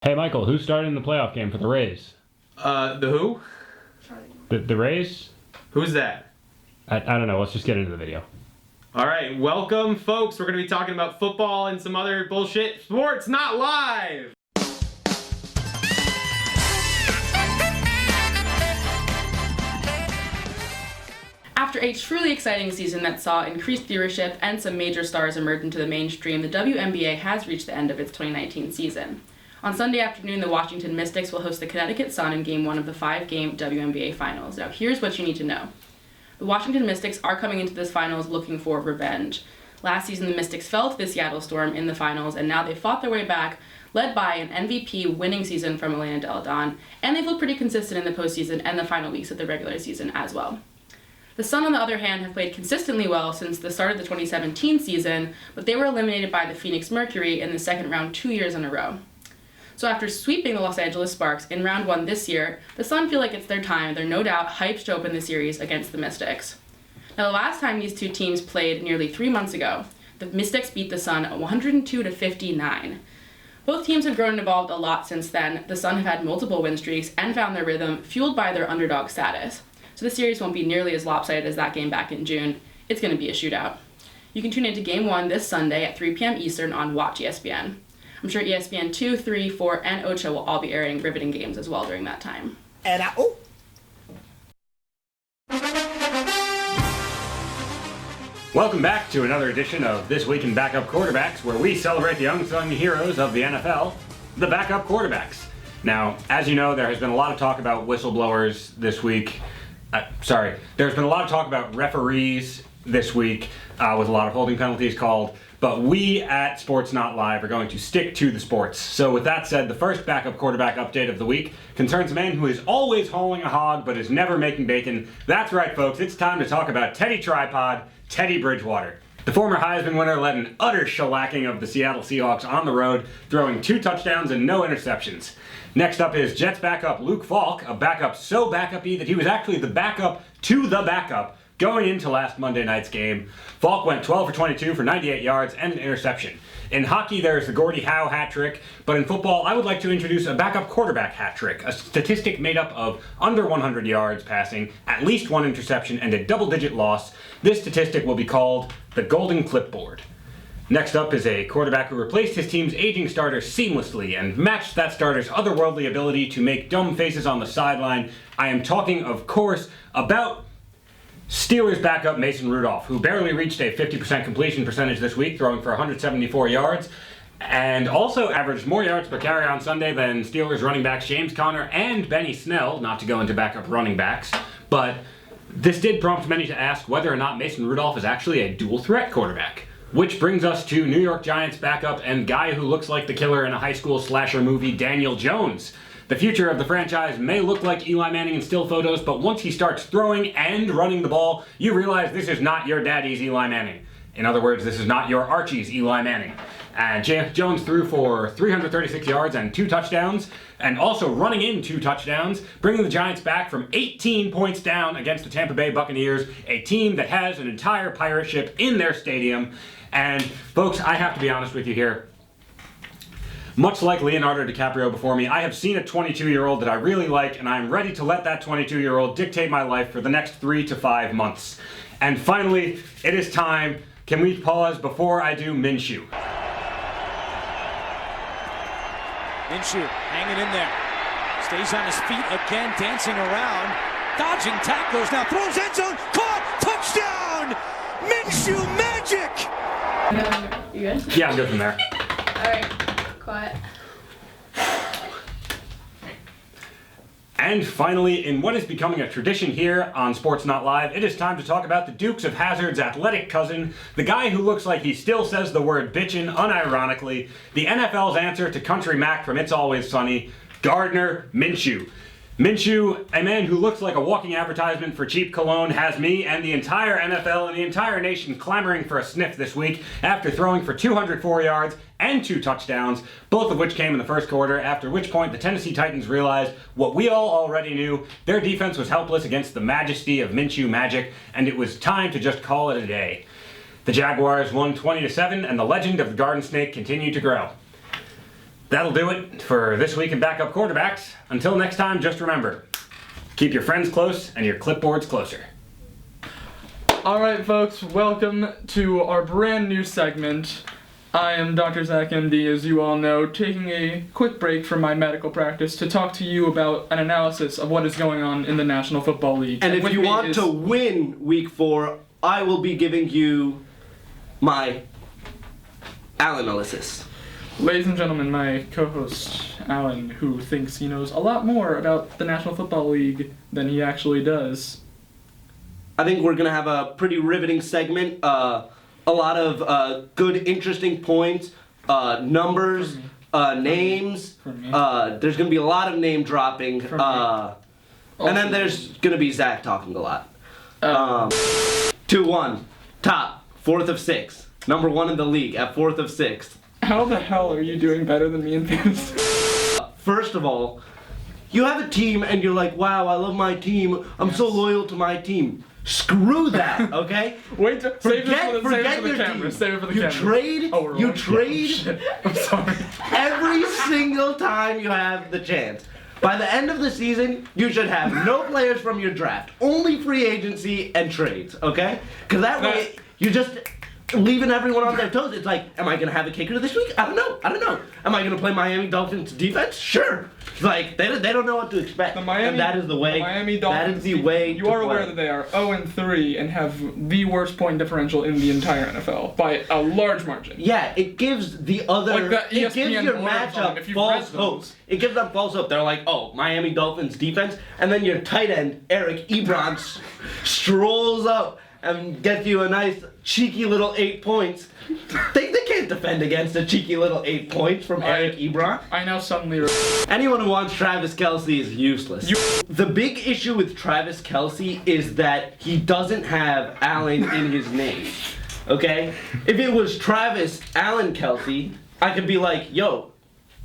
Hey, Michael, who's starting the playoff game for the Rays? The who? The Rays? Who's that? I don't know. Let's just get into the video. All right, welcome, folks. We're going to be talking about football and some other bullshit. Sports Not Live! After a truly exciting season that saw increased viewership and some major stars emerge into the mainstream, the WNBA has reached the end of its 2019 season. On Sunday afternoon, the Washington Mystics will host the Connecticut Sun in Game 1 of the 5-game WNBA Finals. Now, here's what you need to know. The Washington Mystics are coming into this finals looking for revenge. Last season, the Mystics fell to the Seattle Storm in the finals, and now they've fought their way back, led by an MVP winning season from Elena Delle Donne, and they've looked pretty consistent in the postseason and the final weeks of the regular season as well. The Sun, on the other hand, have played consistently well since the start of the 2017 season, but they were eliminated by the Phoenix Mercury in the second round 2 years in a row. So after sweeping the Los Angeles Sparks in round 1 this year, the Sun feel like it's their time. They're no doubt hyped to open the series against the Mystics. Now, the last time these two teams played nearly 3 months ago, the Mystics beat the Sun 102-59. Both teams have grown and evolved a lot since then. The Sun have had multiple win streaks and found their rhythm, fueled by their underdog status. So the series won't be nearly as lopsided as that game back in June. It's going to be a shootout. You can tune into Game 1 this Sunday at 3 p.m. Eastern on Watch ESPN. I'm sure ESPN 2, 3, 4, and Ocho will all be airing riveting games as well during that time. And Welcome back to another edition of This Week in Backup Quarterbacks, where we celebrate the unsung heroes of the NFL, the backup quarterbacks. Now, as you know, there has been a lot of talk about whistleblowers this week. There's been a lot of talk about referees this week with a lot of holding penalties called. But we at Sports Not Live are going to stick to the sports. So with that said, the first backup quarterback update of the week concerns a man who is always hauling a hog but is never making bacon. That's right, folks. It's time to talk about Teddy Tripod, Teddy Bridgewater. The former Heisman winner led an utter shellacking of the Seattle Seahawks on the road, throwing 2 touchdowns and no interceptions. Next up is Jets backup Luke Falk, a backup so backup-y that he was actually the backup to the backup going into last Monday night's game. Falk went 12 for 22 for 98 yards and an interception. In hockey, there's the Gordie Howe hat trick, but in football, I would like to introduce a backup quarterback hat trick, a statistic made up of under 100 yards passing, at least 1 interception, and a double-digit loss. This statistic will be called the Golden Clipboard. Next up is a quarterback who replaced his team's aging starter seamlessly and matched that starter's otherworldly ability to make dumb faces on the sideline. I am talking, of course, about Steelers backup Mason Rudolph, who barely reached a 50% completion percentage this week, throwing for 174 yards, and also averaged more yards per carry on Sunday than Steelers running backs James Conner and Benny Snell, not to go into backup running backs. But this did prompt many to ask whether or not Mason Rudolph is actually a dual-threat quarterback. Which brings us to New York Giants backup and guy who looks like the killer in a high school slasher movie, Daniel Jones. The future of the franchise may look like Eli Manning in still photos, but once he starts throwing and running the ball, you realize this is not your daddy's Eli Manning. In other words, this is not your Archie's Eli Manning. And Jones threw for 336 yards and 2 touchdowns, and also running in 2 touchdowns, bringing the Giants back from 18 points down against the Tampa Bay Buccaneers, a team that has an entire pirate ship in their stadium. And folks, I have to be honest with you here. Much like Leonardo DiCaprio before me, I have seen a 22-year-old that I really like, and I am ready to let that 22-year-old dictate my life for the next 3 to 5 months. And finally, it is time. Can we pause before I do Minshew? Minshew hanging in there. Stays on his feet again, dancing around. Dodging tackles, now throws end zone. Caught! Touchdown! Minshew magic! You good? Yeah, I'm good from there. Alright, quiet. And finally, in what is becoming a tradition here on Sports Not Live, it is time to talk about the Dukes of Hazzard's athletic cousin, the guy who looks like he still says the word bitchin' unironically, the NFL's answer to Country Mac from It's Always Sunny, Gardner Minshew. Minshew, a man who looks like a walking advertisement for cheap cologne, has me and the entire NFL and the entire nation clamoring for a sniff this week after throwing for 204 yards and 2 touchdowns, both of which came in the first quarter, after which point the Tennessee Titans realized what we all already knew: their defense was helpless against the majesty of Minshew magic, and it was time to just call it a day. The Jaguars won 20-7, and the legend of the Garden Snake continued to grow. That'll do it for this week in Backup Quarterbacks. Until next time, just remember, keep your friends close and your clipboards closer. Alright folks, welcome to our brand new segment. I am Dr. Zach MD, as you all know, taking a quick break from my medical practice to talk to you about an analysis of what is going on in the National Football League. And if you want to win Week 4, I will be giving you my Allanalyst. Ladies and gentlemen, my co-host, Alan, who thinks he knows a lot more about the National Football League than he actually does. I think we're going to have a pretty riveting segment. A lot of good, interesting points, numbers, names. There's going to be a lot of name dropping. And then there's going to be Zach talking a lot. 2-1. Top. 4th of 6. Number 1 in the league at 4th of 6. How the hell are you doing better than me in this? First of all, you have a team and you're like, wow, I love my team. I'm so loyal to my team. Screw that, okay? Wait, save it for the camera. Team. Save it for the you camera. You trade Shit. I'm sorry. every single time you have the chance. By the end of the season, you should have no players from your draft. Only free agency and trades, okay? Because that way, you're just leaving everyone on their toes. It's like, am I going to have a kicker this week? I don't know. Am I going to play Miami Dolphins defense? Sure. Like, they don't know what to expect. The Miami, and that is the way. The Miami Dolphins. That is the way. You are aware that they are 0-3 and have the worst point differential in the entire NFL by a large margin. Yeah, it gives the other. Like it gives your matchup false hope. It gives them false hope. They're like, oh, Miami Dolphins defense, and then your tight end Eric Ebron strolls up and gets you a nice cheeky little 8 points. They can't defend against a cheeky little 8 points from Eric Ebron. I now suddenly. Anyone who wants Travis Kelce is useless. The big issue with Travis Kelce is that he doesn't have Allen in his name. Okay? If it was Travis Allen Kelce, I could be like, yo,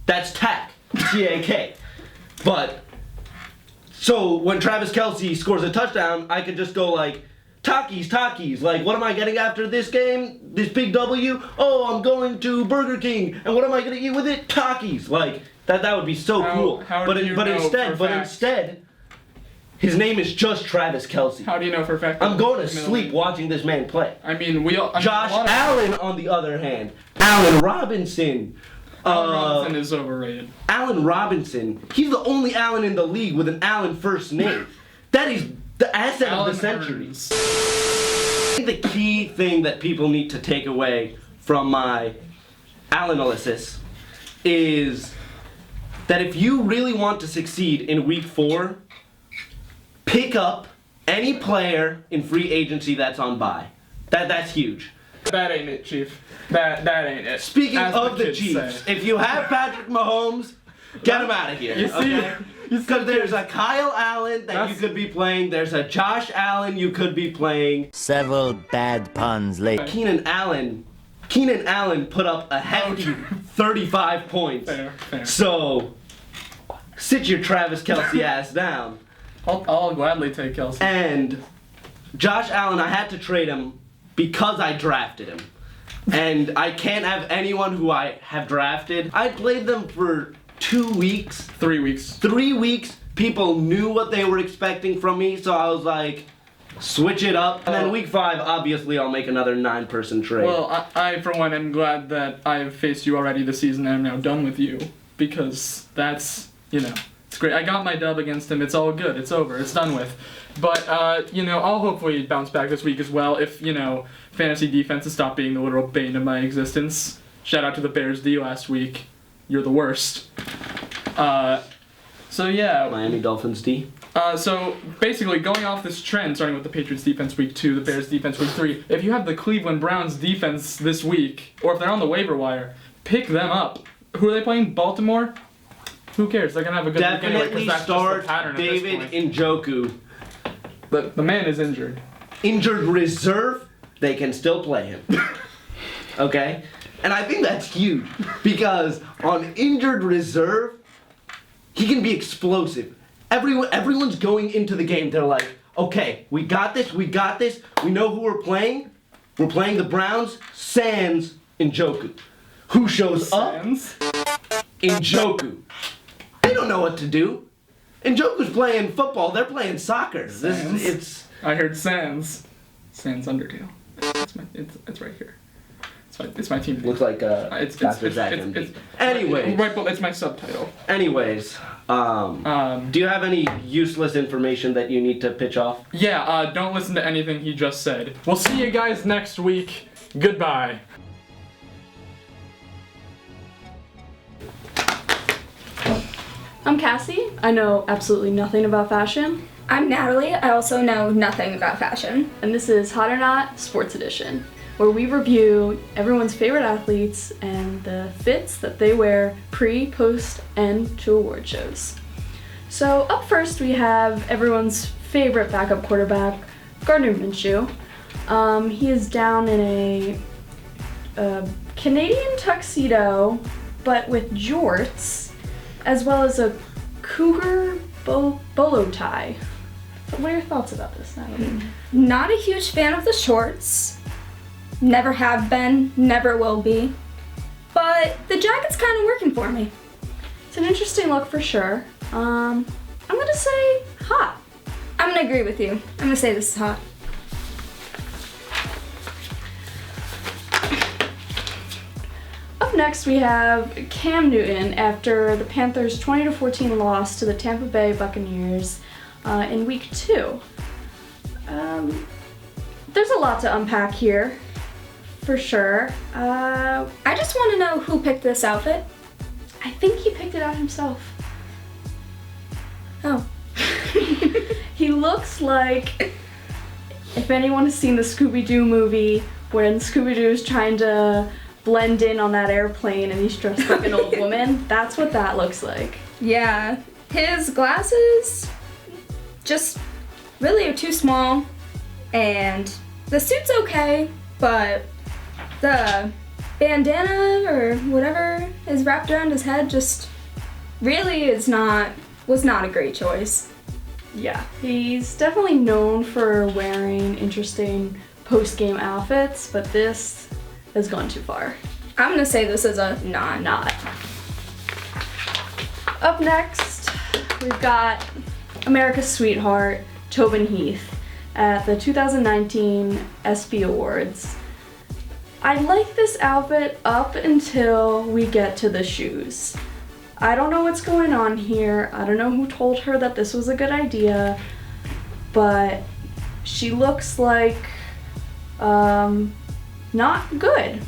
that's Tack. T-A-K. But, so when Travis Kelce scores a touchdown, I could just go like, Takis. Like, what am I getting after this game? This big W? Oh, I'm going to Burger King. And what am I going to eat with it? Takis. Like, that would be so cool. But instead, his name is just Travis Kelce. How do you know for a fact? I'm going to sleep watching this man play. I mean, Josh Allen, on the other hand. Allen Robinson. Allen Robinson is overrated. Allen Robinson. He's the only Allen in the league with an Allen first name. That is the asset of the century. I think the key thing that people need to take away from my Allanalyst is that if you really want to succeed in Week 4, pick up any player in free agency that's on bye. That's huge. That ain't it, Chief. That ain't it. Speaking of the Chiefs, if you have Patrick Mahomes, get him out of here. You see, okay? Because there's a Kyle Allen that you could be playing. There's a Josh Allen you could be playing. Several bad puns later. Keenan Allen put up a hefty 35 points. Fair. So, sit your Travis Kelce ass down. I'll gladly take Kelce. And Josh Allen, I had to trade him because I drafted him. And I can't have anyone who I have drafted. I played them for 2 weeks. 3 weeks. 3 weeks. People knew what they were expecting from me, so I was like, switch it up. And then Week 5, obviously, I'll make another 9-person trade. Well, I for one, am glad that I've faced you already this season and I'm now done with you. Because that's, it's great. I got my dub against him. It's all good. It's over. It's done with. But, I'll hopefully bounce back this week as well if, fantasy defenses stop being the literal bane of my existence. Shout out to the Bears D last week. You're the worst. So yeah. Miami Dolphins D. So basically, going off this trend, starting with the Patriots defense week 2, the Bears defense week 3, if you have the Cleveland Browns defense this week, or if they're on the waiver wire, pick them up. Who are they playing? Baltimore? Who cares? They're gonna have a good week anyway, because that's just the pattern David at this point. Njoku. The man is injured. Injured reserve, they can still play him. Okay? And I think that's huge because on injured reserve, he can be explosive. Everyone's going into the game. They're like, okay, we got this. We know who we're playing. We're playing the Browns, sans Njoku. Who shows up? Njoku. They don't know what to do. Njoku's playing football. They're playing soccer. I heard Sans. Sans Undertale. It's right here. It's my team name. Looks like Dr. Zach MD. Anyways. Right, but it's my subtitle. Anyways, do you have any useless information that you need to pitch off? Yeah, don't listen to anything he just said. We'll see you guys next week. Goodbye. I'm Cassie. I know absolutely nothing about fashion. I'm Natalie. I also know nothing about fashion. And this is Hot or Not Sports Edition, where we review everyone's favorite athletes and the fits that they wear pre, post, and to award shows. So up first we have everyone's favorite backup quarterback, Gardner Minshew. He is down in a Canadian tuxedo, but with jorts, as well as a cougar bolo tie. What are your thoughts about this, Natalie? Not a huge fan of the shorts. Never have been, never will be. But the jacket's kind of working for me. It's an interesting look for sure. I'm gonna say hot. I'm gonna agree with you. I'm gonna say this is hot. Up next we have Cam Newton after the Panthers' 20-14 loss to the Tampa Bay Buccaneers in week 2. There's a lot to unpack here, for sure. I just want to know who picked this outfit. I think he picked it out himself. Oh. He looks like, if anyone has seen the Scooby-Doo movie, when Scooby-Doo is trying to blend in on that airplane and he's dressed like an old woman, that's what that looks like. Yeah, his glasses just really are too small, and the suit's okay, but the bandana or whatever is wrapped around his head just really was not a great choice. Yeah, he's definitely known for wearing interesting post-game outfits, but this has gone too far. I'm gonna say this is a not. Up next, we've got America's sweetheart, Tobin Heath, at the 2019 ESPY Awards. I like this outfit up until we get to the shoes. I don't know what's going on here. I don't know who told her that this was a good idea, but she looks like, not good.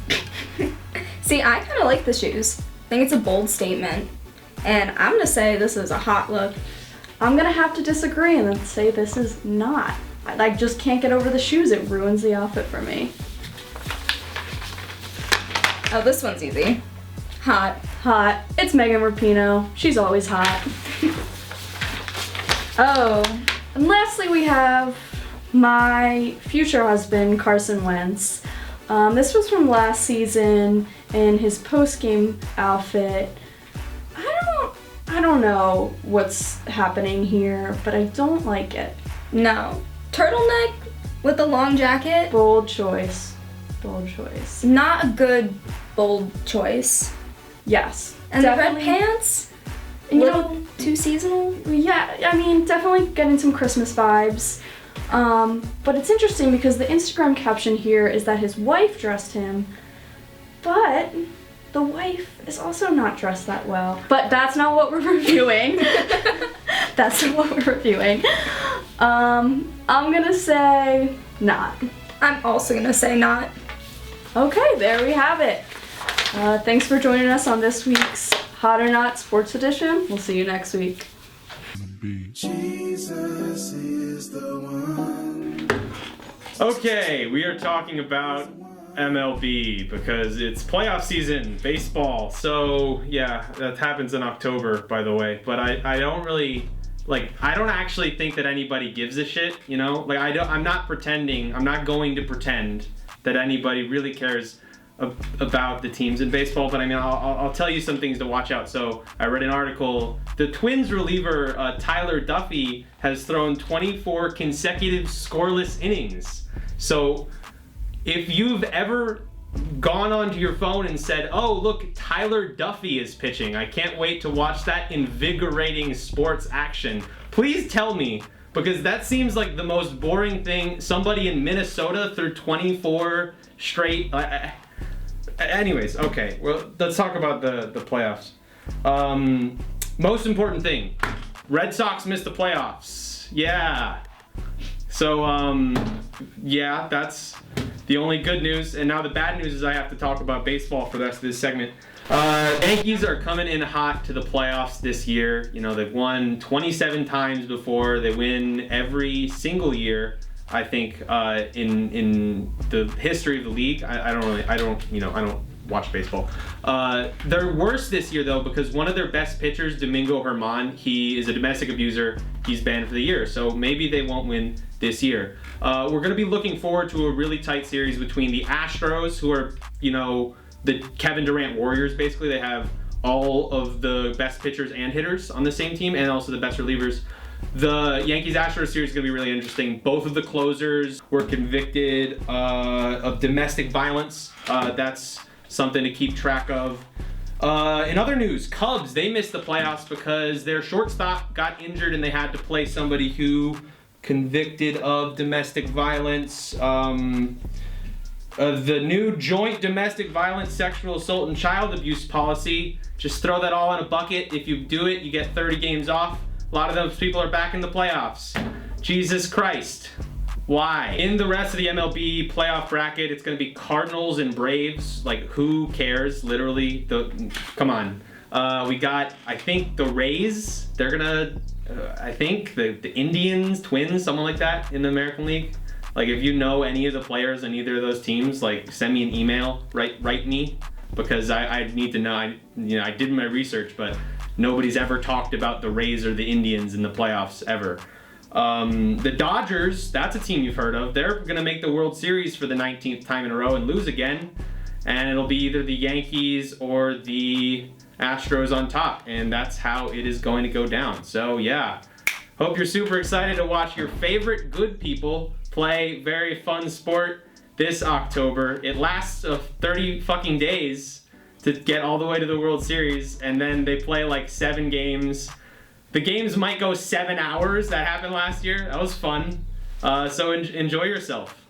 See, I kind of like the shoes. I think it's a bold statement, and I'm gonna say this is a hot look. I'm gonna have to disagree and say this is not. I just can't get over the shoes. It ruins the outfit for me. Oh, this one's easy. Hot. Hot. It's Megan Rapinoe. She's always hot. Oh, and lastly we have my future husband, Carson Wentz. This was from last season in his post-game outfit. I don't know what's happening here, but I don't like it. No. Turtleneck with a long jacket. Bold choice. Bold choice. Not a good bold choice. Yes. And definitely. the red pants? You Little know, too seasonal? yeah, I mean, definitely getting some Christmas vibes. But it's interesting because the Instagram caption here is that his wife dressed him, but the wife is also not dressed that well. But that's not what we're reviewing. That's not what we're reviewing. I'm gonna say not. I'm also gonna say not. Okay, there we have it. Thanks for joining us on this week's Hot or Not Sports Edition. We'll see you next week. Jesus is the one. Okay, we are talking about MLB because it's playoff season, baseball. So yeah, that happens in October, by the way. But I don't really I don't actually think that anybody gives a shit. You know, I'm not going to pretend that anybody really cares about the teams in baseball, but I mean, I'll tell you some things to watch out. So I read an article. The Twins reliever Tyler Duffy has thrown 24 consecutive scoreless innings. So if you've ever gone onto your phone and said, oh, look, Tyler Duffy is pitching. I can't wait to watch that invigorating sports action. Please tell me, because that seems like the most boring thing. Somebody in Minnesota threw 24 straight. Anyways, okay. Well, let's talk about the playoffs. Most important thing, Red Sox missed the playoffs. Yeah. So, yeah, that's the only good news. And now the bad news is I have to talk about baseball for the rest of this segment. Yankees are coming in hot to the playoffs this year. You know, they've won 27 times before. They win every single year, I think, in the history of the league. I don't watch baseball. They're worse this year though, because one of their best pitchers, Domingo Germán, he is a domestic abuser. He's banned for the year, so maybe they won't win this year. We're going to be looking forward to a really tight series between the Astros, who are, you know, the Kevin Durant Warriors. Basically, they have all of the best pitchers and hitters on the same team, and also the best relievers. The Yankees-Astros series is going to be really interesting. Both of the closers were convicted of domestic violence. That's something to keep track of. In other news, Cubs, they missed the playoffs because their shortstop got injured and they had to play somebody who convicted of domestic violence. The new joint domestic violence, sexual assault, and child abuse policy, just throw that all in a bucket. If you do it, you get 30 games off. A lot of those people are back in the playoffs. Jesus Christ. Why? In the rest of the MLB playoff bracket, it's going to be Cardinals and Braves. Like, who cares? Literally, come on. We got, I think, the Rays. They're going to, I think, the Indians, Twins, someone like that in the American League. Like, if you know any of the players on either of those teams, like, send me an email, write me, because I need to know. I did my research, but nobody's ever talked about the Rays or the Indians in the playoffs ever. The Dodgers, that's a team you've heard of. They're going to make the World Series for the 19th time in a row and lose again. And it'll be either the Yankees or the Astros on top. And that's how it is going to go down. So, yeah. Hope you're super excited to watch your favorite good people play very fun sport this October. It lasts 30 fucking days to get all the way to the World Series. And then they play like 7 games. The games might go 7 hours. That happened last year. That was fun. So enjoy yourself.